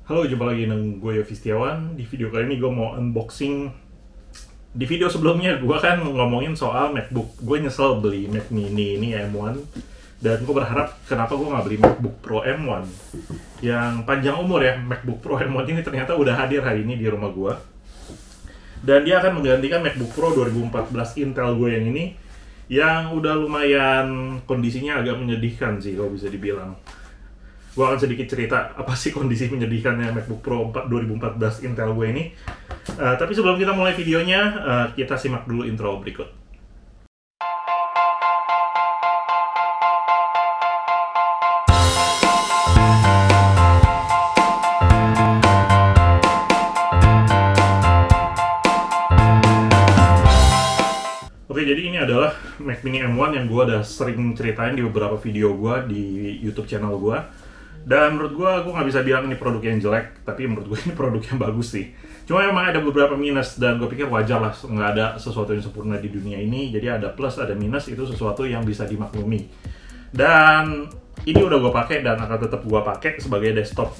Halo, jumpa lagi dengan gue Yofi Setiawan. Di video kali ini gue mau unboxing. Di video sebelumnya gue kan ngomongin soal MacBook. Gue nyesel beli Mac Mini ini M1. Dan gue berharap kenapa gue nggak beli MacBook Pro M1 yang panjang umur ya. MacBook Pro M1 ini ternyata udah hadir hari ini di rumah gue. Dan dia akan menggantikan MacBook Pro 2014 Intel gue yang ini, yang udah lumayan kondisinya agak menyedihkan sih kalau bisa dibilang. Gue akan sedikit cerita apa sih kondisi menyedihkannya MacBook Pro 2014 Intel gue ini. Tapi sebelum kita mulai videonya, kita simak dulu intro berikut. Oke, jadi ini adalah Mac Mini M1 yang gue udah sering ceritain di beberapa video gue di YouTube channel gue. Dan menurut gue nggak bisa bilang ini produk yang jelek, tapi menurut gue ini produk yang bagus sih. Cuma memang ada beberapa minus, dan gue pikir wajar lah, nggak ada sesuatu yang sempurna di dunia ini. Jadi ada plus, ada minus, itu sesuatu yang bisa dimaklumi. Dan ini udah gue pakai dan akan tetap gue pakai sebagai desktop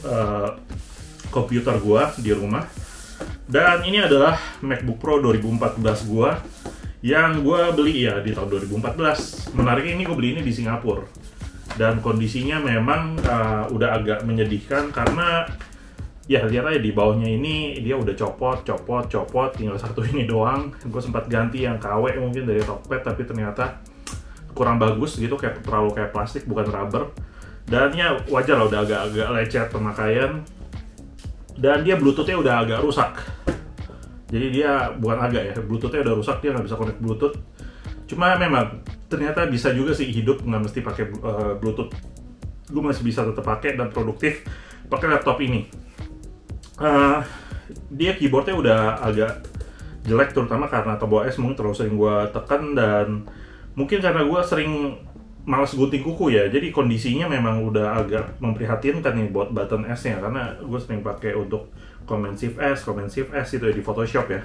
komputer gue di rumah. Dan ini adalah MacBook Pro 2014 gue, yang gue beli ya di tahun 2014. Menariknya ini gue beli ini di Singapura. Dan kondisinya memang udah agak menyedihkan karena ya lihat aja di bawahnya ini dia udah copot, tinggal satu ini doang. Gue sempat ganti yang KW mungkin dari Tokped, tapi ternyata kurang bagus gitu, terlalu kayak plastik bukan rubber. Dan ya wajar lah, udah agak-agak lecet pemakaian. Dan dia Bluetooth-nya udah agak rusak. Jadi dia bukan agak ya, Bluetooth-nya udah rusak, dia nggak bisa connect Bluetooth. Cuma memang ternyata bisa juga sih hidup nggak mesti pakai Bluetooth. Gue masih bisa tetap pakai dan produktif pakai laptop ini. Dia keyboardnya udah agak jelek, terutama karena tombol S mungkin terlalu sering gue tekan, dan mungkin karena gue sering malas gunting kuku ya. Jadi kondisinya memang udah agak memprihatinkan nih buat button S-nya, karena gue sering pakai untuk Command Shift S itu ya di Photoshop ya,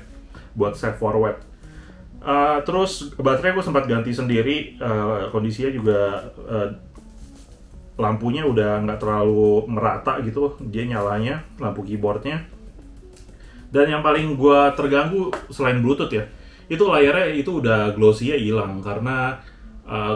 buat save forward. Terus baterai gue sempat ganti sendiri, kondisinya juga lampunya udah nggak terlalu merata gitu dia nyalanya, lampu keyboardnya. Dan yang paling gue terganggu selain Bluetooth ya, itu layarnya itu udah glossy-nya hilang, karena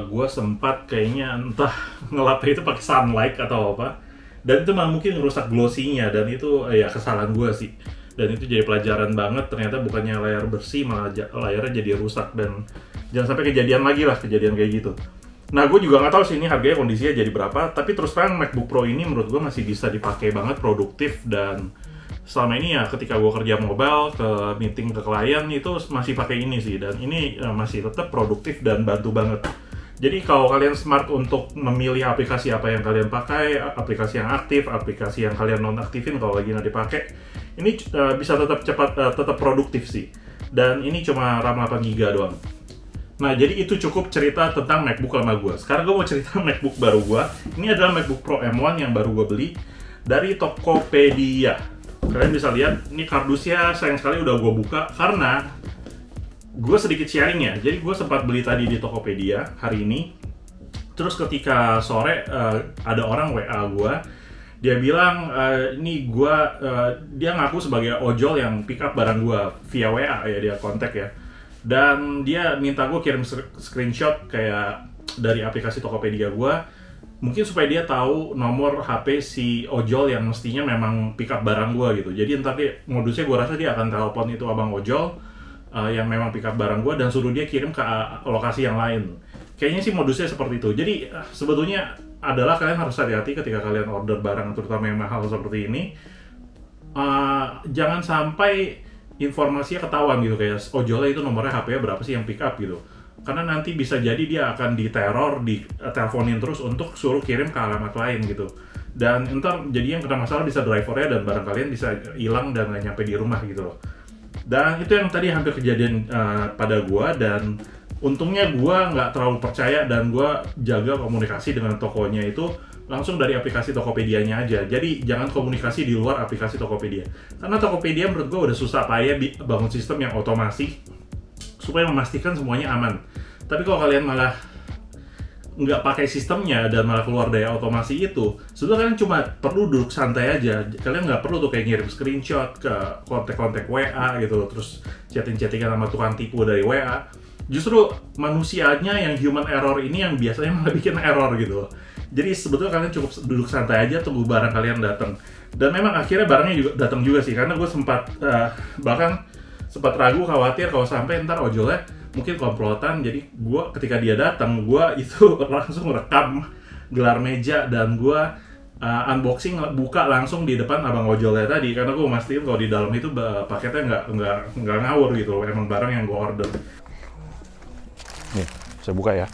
gue sempat kayaknya entah ngelapnya itu pakai sunlight atau apa, dan itu malah mungkin ngerusak glossy-nya, dan itu ya kesalahan gue sih. Dan itu jadi pelajaran banget, ternyata bukannya layar bersih, malah layarnya jadi rusak. Dan jangan sampai kejadian lagi lah, kejadian kayak gitu. Nah, gue juga nggak tahu sih ini harganya kondisinya jadi berapa, tapi terus terang MacBook Pro ini menurut gue masih bisa dipakai banget, produktif. Dan selama ini ya ketika gue kerja mobile, ke meeting ke klien, itu masih pakai ini sih. Dan ini masih tetap produktif dan bantu banget. Jadi kalau kalian smart untuk memilih aplikasi apa yang kalian pakai, aplikasi yang aktif, aplikasi yang kalian nonaktifin kalau lagi nggak dipakai, ini bisa tetap cepat, tetap produktif sih. Dan ini cuma RAM 8GB doang. Nah, jadi itu cukup cerita tentang MacBook lama gue. Sekarang gue mau cerita MacBook baru gue. Ini adalah MacBook Pro M1 yang baru gue beli dari Tokopedia. Kalian bisa lihat, ini kardusnya sayang sekali udah gue buka karena gue sedikit sharing ya. Jadi gue sempat beli tadi di Tokopedia hari ini. Terus ketika sore ada orang WA gue, dia bilang ini gue dia ngaku sebagai ojol yang pick up barang gue via WA ya, dia kontak ya. Dan dia minta gue kirim screenshot kayak dari aplikasi Tokopedia gue, mungkin supaya dia tahu nomor HP si ojol yang mestinya memang pick up barang gue gitu. Jadi ntar dia modusnya, gue rasa dia akan telepon itu abang ojol yang memang pick up barang gue dan suruh dia kirim ke lokasi yang lain. Kayaknya sih modusnya seperti itu. Jadi sebetulnya adalah kalian harus hati-hati ketika kalian order barang, terutama yang mahal seperti ini. Jangan sampai informasinya ketahuan gitu, kayak ojolnya itu nomornya HP-nya berapa sih yang pick up gitu. Karena nanti bisa jadi dia akan diteror, diteleponin terus untuk suruh kirim ke alamat lain gitu. Dan ntar jadi yang kena masalah bisa drivernya dan barang kalian bisa hilang dan nggak nyampe di rumah gitu loh. Dan itu yang tadi hampir kejadian pada gua, dan untungnya gua nggak terlalu percaya dan gua jaga komunikasi dengan tokonya itu langsung dari aplikasi Tokopedia-nya aja. Jadi jangan komunikasi di luar aplikasi Tokopedia. Karena Tokopedia menurut gua udah susah payah bangun sistem yang otomasi supaya memastikan semuanya aman. Tapi kalau kalian malah nggak pakai sistemnya dan malah keluar dari otomasi itu, sebetulnya kalian cuma perlu duduk santai aja. Kalian nggak perlu tuh kayak ngirim screenshot ke kontak-kontak WA gitu, terus chatting-chattingan sama tukang tipu dari WA. Justru manusianya yang human error ini yang biasanya malah bikin error gitu loh. Jadi sebetulnya kalian cukup duduk santai aja, tunggu barang kalian datang. Dan memang akhirnya barangnya juga datang juga sih, karena gue sempat bahkan sempat ragu, khawatir kalau sampai ntar ojolnya mungkin komplotan. Jadi gue ketika dia datang, gue itu langsung rekam gelar meja dan gue unboxing, buka langsung di depan abang ojolnya tadi, karena gue mastiin kalau di dalam itu paketnya nggak ngawur gitu loh, emang barang yang gue order. Nih, saya buka ya.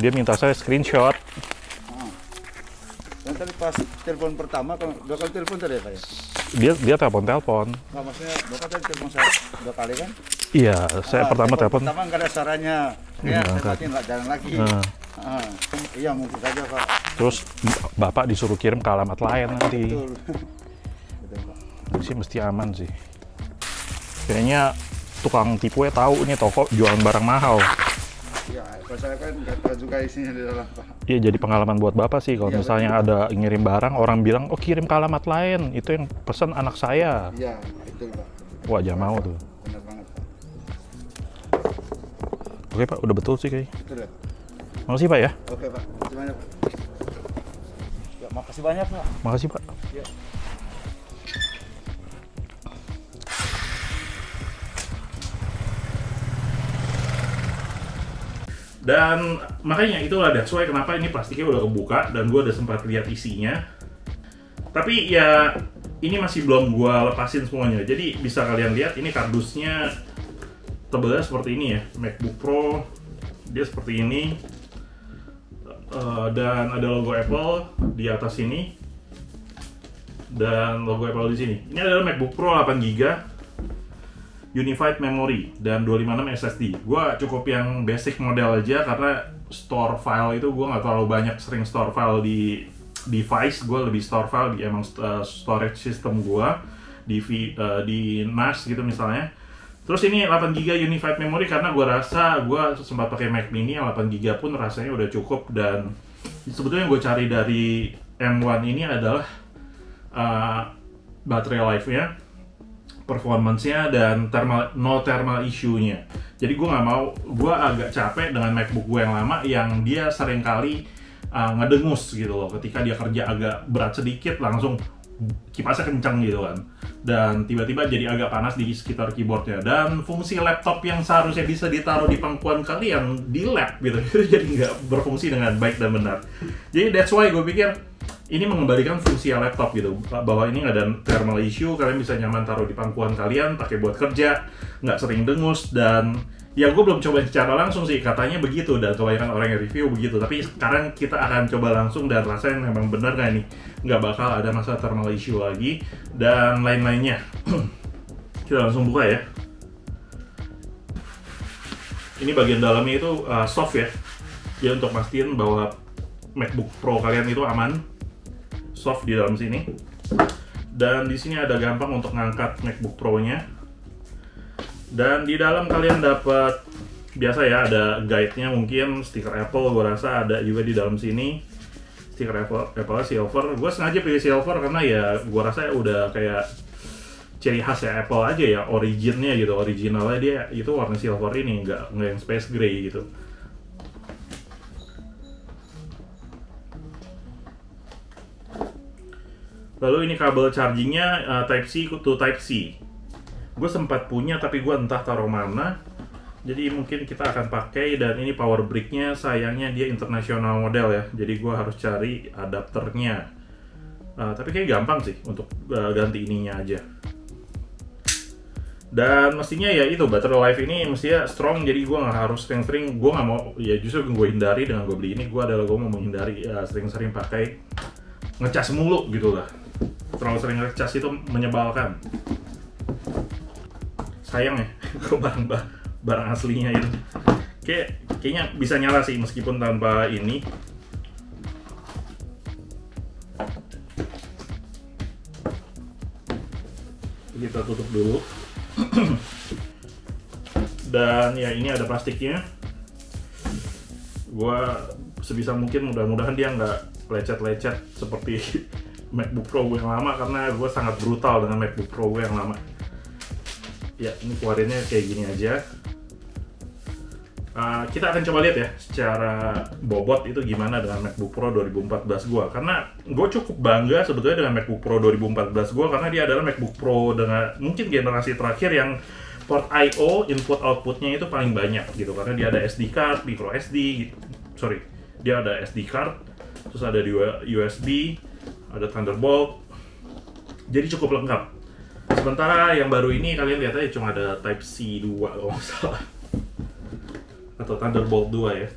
Dia minta saya screenshot. Yang tadi pas telepon pertama, dua kali telepon tadi ya Pak ya? Dia telepon. Nah, maksudnya Bapak tadi telepon saya 2 kali kan? Iya, saya pertama telepon. Pertama nggak ada suaranya. Ya, saya matiin lah, jalan lagi. Iya, mungkin saja Pak. Terus Bapak disuruh kirim ke alamat lain nanti. Betul. Betul Pak. Ini sih mesti aman sih. Kayaknya tukang tipu ya tahu ini toko jualan barang mahal. Iya, saya kan nggak tahu juga isinya di dalam Pak. Iya, jadi pengalaman buat Bapak sih kalau misalnya ada ngirim barang, orang bilang, oh kirim ke alamat lain, itu yang pesan anak saya. Iya, betul Pak. Wah, jangan mau tuh. Benar banget Pak. Oke Pak, udah betul sih kayaknya. Betul ya Pak. Makasih Pak ya. Oke Pak, gimana Pak? Ya, makasih banyak Pak. Makasih Pak. Ya. Dan makanya itulah that's why kenapa ini plastiknya udah kebuka dan gue udah sempat lihat isinya. Tapi ya ini masih belum gue lepasin semuanya. Jadi bisa kalian lihat ini kardusnya tebelnya seperti ini ya. MacBook Pro dia seperti ini. Dan ada logo Apple di atas sini. Dan logo Apple di sini. Ini adalah MacBook Pro 8GB. Unified Memory dan 256 SSD. Gua cukup yang basic model aja karena store file itu gua nggak terlalu banyak sering store file di device. Gua lebih store file di emang storage system gua di NAS gitu misalnya. Terus ini 8GB Unified Memory karena gua rasa gua sempat pakai Mac Mini yang 8GB pun rasanya udah cukup. Dan sebetulnya yang gue cari dari M1 ini adalah baterai life-nya, performance-nya, dan no thermal issue-nya. Jadi gue nggak mau, gue agak capek dengan MacBook gue yang lama yang dia seringkali ngedengus gitu loh. Ketika dia kerja agak berat sedikit langsung kipasnya kencang gitu kan. Dan tiba-tiba jadi agak panas di sekitar keyboardnya. Dan fungsi laptop yang seharusnya bisa ditaruh di pangkuan kalian di lap gitu, itu jadi nggak berfungsi dengan baik dan benar. Jadi that's why gue pikir ini mengembalikan fungsi laptop gitu, bahwa ini nggak ada thermal issue, kalian bisa nyaman taruh di pangkuan kalian, pakai buat kerja, nggak sering dengus. Dan ya gue belum coba secara langsung sih, katanya begitu dan kebanyakan orang yang review begitu. Tapi sekarang kita akan coba langsung dan rasain memang benar nggak nih, nggak bakal ada masalah thermal issue lagi dan lain-lainnya. Kita langsung buka ya. Ini bagian dalamnya itu soft ya, ya untuk pastiin bahwa MacBook Pro kalian itu aman. Soft di dalam sini, dan di sini ada gampang untuk ngangkat MacBook Pro-nya. Dan di dalam kalian dapat biasa ya, ada guide-nya, mungkin stiker Apple, gue rasa ada juga di dalam sini. Stiker Apple silver, gue sengaja pilih silver karena ya gue rasa udah kayak ciri khas ya Apple aja ya, originnya gitu, originalnya dia itu warna silver ini, nggak yang space gray gitu. Lalu ini kabel chargingnya Type-C to Type-C. Gue sempat punya tapi gue entah taruh mana. Jadi mungkin kita akan pakai. Dan ini power brick-nya sayangnya dia internasional model ya. Jadi gue harus cari adapternya. Tapi kayak gampang sih untuk ganti ininya aja. Dan mestinya ya itu, battery life ini mestinya strong. Jadi gue nggak harus sering-sering. Gue nggak mau, ya justru gue hindari dengan gue beli ini. Gue mau menghindari sering-sering pakai ngecas mulu gitu lah. Terlalu sering ngecas itu menyebalkan. Sayang ya, kalau barang aslinya itu kayaknya bisa nyala sih meskipun tanpa ini. Kita tutup dulu. Dan ya ini ada plastiknya. Gua sebisa mungkin mudah-mudahan dia nggak lecet-lecet seperti MacBook Pro gue yang lama, karena gue sangat brutal dengan MacBook Pro gue yang lama. Ya, ini keluarinnya kayak gini aja. Kita akan coba lihat ya secara bobot itu gimana dengan MacBook Pro 2014 gue, karena gue cukup bangga sebetulnya dengan MacBook Pro 2014 gue, karena dia adalah MacBook Pro dengan mungkin generasi terakhir yang port I/O input outputnya itu paling banyak gitu, karena dia ada SD card, micro SD gitu. Dia ada SD card, terus ada USB, ada Thunderbolt, jadi cukup lengkap. Sementara yang baru ini kalian lihat aja cuma ada Type C 2 kalau nggak salah, atau Thunderbolt 2 ya.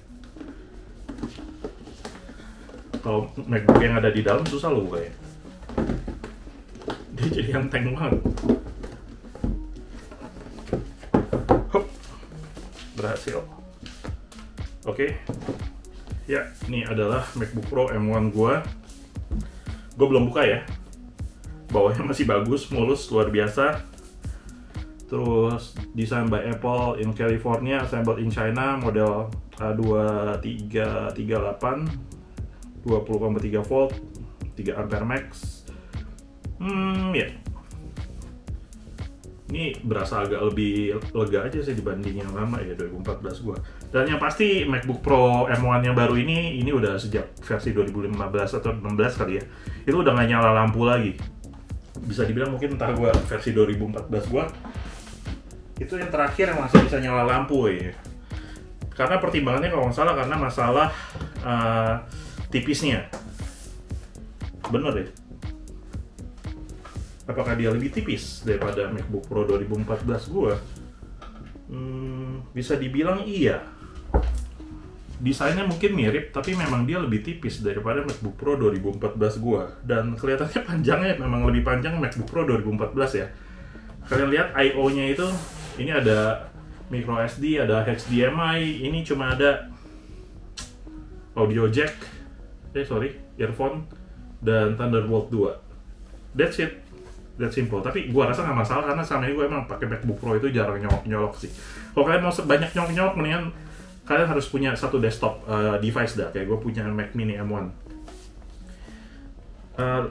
Kalau MacBook yang ada di dalam susah loh buka ya, dia jadi enteng banget. Hup, berhasil. Oke. Ya, ini adalah MacBook Pro M1 gue belum buka ya. Bawahnya masih bagus, mulus, luar biasa. Terus design by Apple in California, assembled in China, model A2338, 20,3 volt, 3 ampere max. Ya. Ini berasa agak lebih lega aja sih dibanding yang lama ya, 2014 gua. Dan yang pasti MacBook Pro M1 yang baru ini udah sejak versi 2015 atau 16 kali ya. Itu udah nggak nyala lampu lagi. Bisa dibilang mungkin entah gua versi 2014 gua itu yang terakhir yang masih bisa nyala lampu ya. Karena pertimbangannya kalau nggak salah karena masalah tipisnya. Bener ya? Apakah dia lebih tipis daripada MacBook Pro 2014 gua? Bisa dibilang iya. Desainnya mungkin mirip, tapi memang dia lebih tipis daripada MacBook Pro 2014 gua. Dan kelihatannya panjangnya memang lebih panjang MacBook Pro 2014 ya. Kalian lihat I/O-nya itu, ini ada micro SD, ada HDMI, ini cuma ada audio jack, earphone, dan Thunderbolt 2. That's it. That simple, tapi gue rasa nggak masalah karena selama ini gue emang pakai MacBook Pro itu jarang nyolok-nyolok sih. Kalau kalian mau banyak nyolok-nyolok, mendingan kalian harus punya satu desktop device dah, kayak gue punya Mac Mini M1.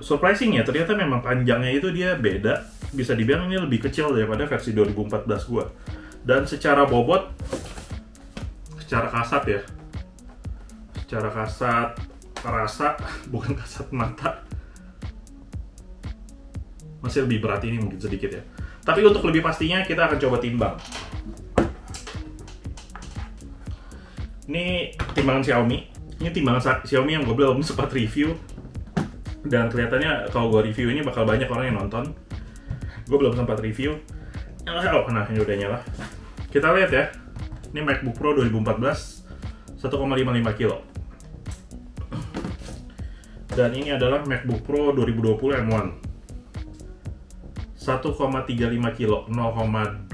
Surprisingnya ternyata memang panjangnya itu dia beda, bisa dibilang ini lebih kecil daripada versi 2014 gue. Dan secara bobot, secara kasat terasa, bukan kasat mata, masih lebih berat ini mungkin sedikit ya. Tapi untuk lebih pastinya kita akan coba timbang. Ini timbangan Xiaomi. Ini timbangan Xiaomi yang gue belum sempat review. Dan kelihatannya kalau gue review ini bakal banyak orang yang nonton. Gue belum sempat review. Nah ini udah nyala. Kita lihat ya. Ini MacBook Pro 2014 1,55 kilo. Dan ini adalah MacBook Pro 2020 M1. 1,35 kilo, 0,2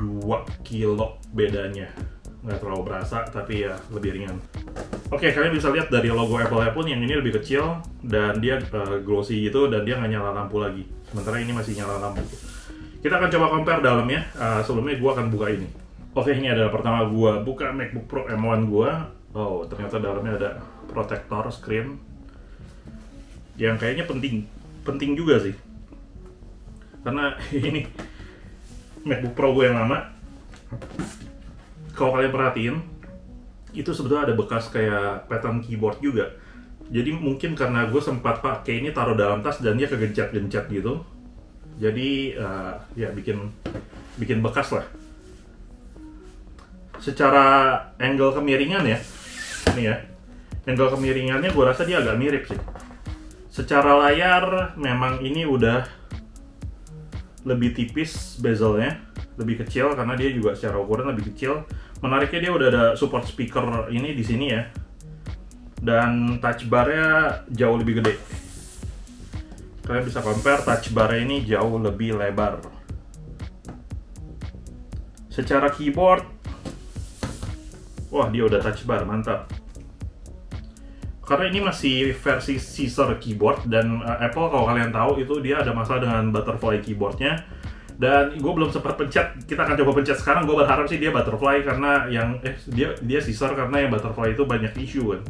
kilo bedanya. Nggak terlalu berasa, tapi ya lebih ringan. Oke, kalian bisa lihat dari logo Apple pun yang ini lebih kecil, dan dia glossy gitu, dan dia nggak nyala lampu lagi. Sementara ini masih nyala lampu. Kita akan coba compare dalamnya. Sebelumnya gue akan buka ini. Oke, ini adalah pertama gue buka MacBook Pro M1 gue. Oh, ternyata dalamnya ada protector screen. Yang kayaknya penting juga sih. Karena ini MacBook Pro gue yang lama. Kalau kalian perhatiin, itu sebetulnya ada bekas kayak pattern keyboard juga. Jadi mungkin karena gue sempat pakai ini taruh dalam tas dan dia kegencet-gencet gitu. Jadi ya bikin bekas lah. Secara angle kemiringan ya, ini ya, angle kemiringannya gue rasa dia agak mirip sih. Secara layar memang ini udah lebih tipis bezelnya, lebih kecil karena dia juga secara ukuran lebih kecil. Menariknya dia udah ada support speaker ini di sini ya, dan touch bar-nya jauh lebih gede. Kalian bisa compare, touch bar-nya ini jauh lebih lebar. Secara keyboard, wah dia udah touch bar, mantap. Karena ini masih versi scissor keyboard, dan Apple kalau kalian tahu itu dia ada masalah dengan butterfly keyboardnya, Dan gue belum sempat pencet, kita akan coba pencet sekarang. Gue berharap sih dia butterfly karena yang dia scissor, karena yang butterfly itu banyak isu kan.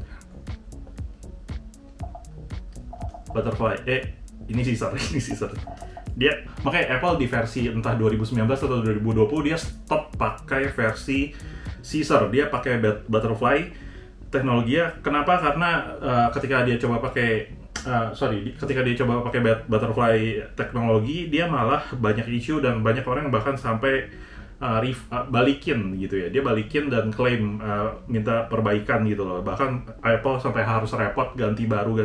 Butterfly, ini scissor, ini scissor. Dia makanya Apple di versi entah 2019 atau 2020 dia stop pakai versi scissor, dia pakai butterfly teknologinya. Kenapa? Karena ketika dia coba pakai butterfly teknologi, dia malah banyak isu dan banyak orang bahkan sampai balikin gitu ya. Dia balikin dan klaim minta perbaikan gitu loh. Bahkan Apple sampai harus repot ganti baru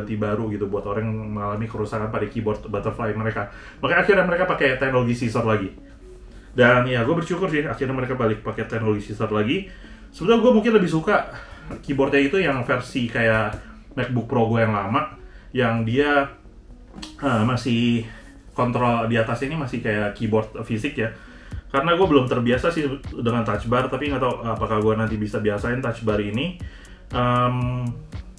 gitu buat orang yang mengalami kerusakan pada keyboard butterfly mereka. Makanya akhirnya mereka pakai teknologi scissor lagi. Dan ya gue bersyukur sih akhirnya mereka balik pakai teknologi scissor lagi. Sebenarnya gue mungkin lebih suka keyboardnya itu yang versi kayak MacBook Pro gue yang lama, yang dia masih kontrol di atas ini masih kayak keyboard fisik ya. Karena gue belum terbiasa sih dengan touch bar, tapi nggak tahu apakah gue nanti bisa biasain touch bar ini.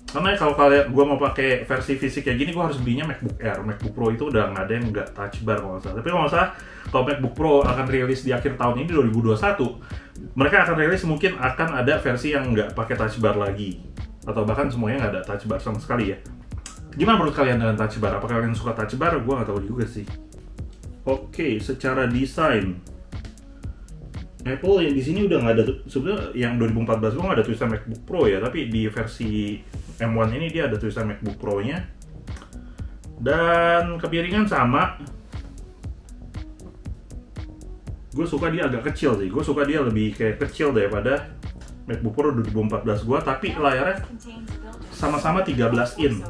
Karena kalau gue mau pakai versi fisik kayak gini, gue harus belinya MacBook Air. MacBook Pro itu udah nggak ada yang nggak touch bar kalau nggak salah. Tapi kalau nggak salah, kalau MacBook Pro akan rilis di akhir tahun ini 2021, mereka akan rilis mungkin akan ada versi yang nggak pakai touch bar lagi, atau bahkan semuanya nggak ada touch bar sama sekali ya. Gimana menurut kalian dengan touch bar? Apakah kalian suka touch bar? Gue nggak tahu juga sih. Oke, secara desain, Apple yang di sini udah nggak ada, sebenarnya yang 2014 gue nggak ada tulisan MacBook Pro ya, tapi di versi M1 ini dia ada tulisan MacBook Pro-nya. Dan kepiringan sama. Gue suka dia agak kecil sih, gue suka dia lebih kayak kecil daripada MacBook Pro 2014 gue, tapi layarnya sama-sama 13 in.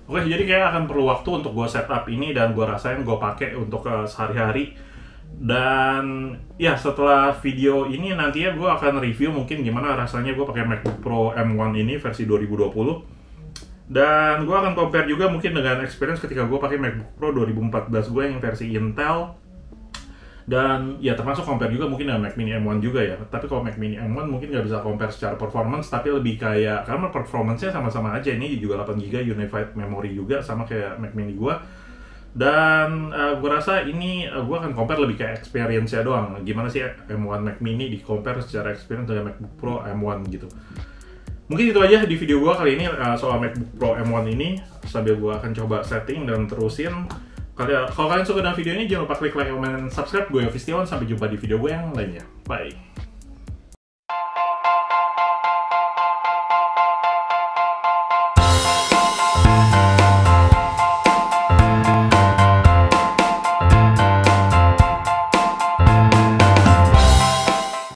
Oke, jadi kayak akan perlu waktu untuk gue setup ini dan gue rasain, gue pakai untuk sehari-hari. Dan ya setelah video ini nantinya gue akan review mungkin gimana rasanya gue pakai MacBook Pro M1 ini versi 2020. Dan gue akan compare juga mungkin dengan experience ketika gue pakai MacBook Pro 2014 gue yang versi Intel. Dan ya termasuk compare juga mungkin dengan Mac Mini M1 juga ya. Tapi kalau Mac Mini M1 mungkin nggak bisa compare secara performance, tapi lebih kayak, karena performance-nya sama-sama aja. Ini juga 8GB Unified Memory juga, sama kayak Mac Mini gue. Dan gue rasa ini gue akan compare lebih kayak experience-nya doang. Gimana sih M1 Mac Mini di compare secara experience dengan MacBook Pro M1 gitu. Mungkin itu aja di video gue kali ini soal MacBook Pro M1 ini. Sambil gue akan coba setting dan terusin. Kalau kalian suka dengan video ini, jangan lupa klik like, comment, dan subscribe. Gue Yofi Setiawan, sampai jumpa di video gue yang lainnya. Bye!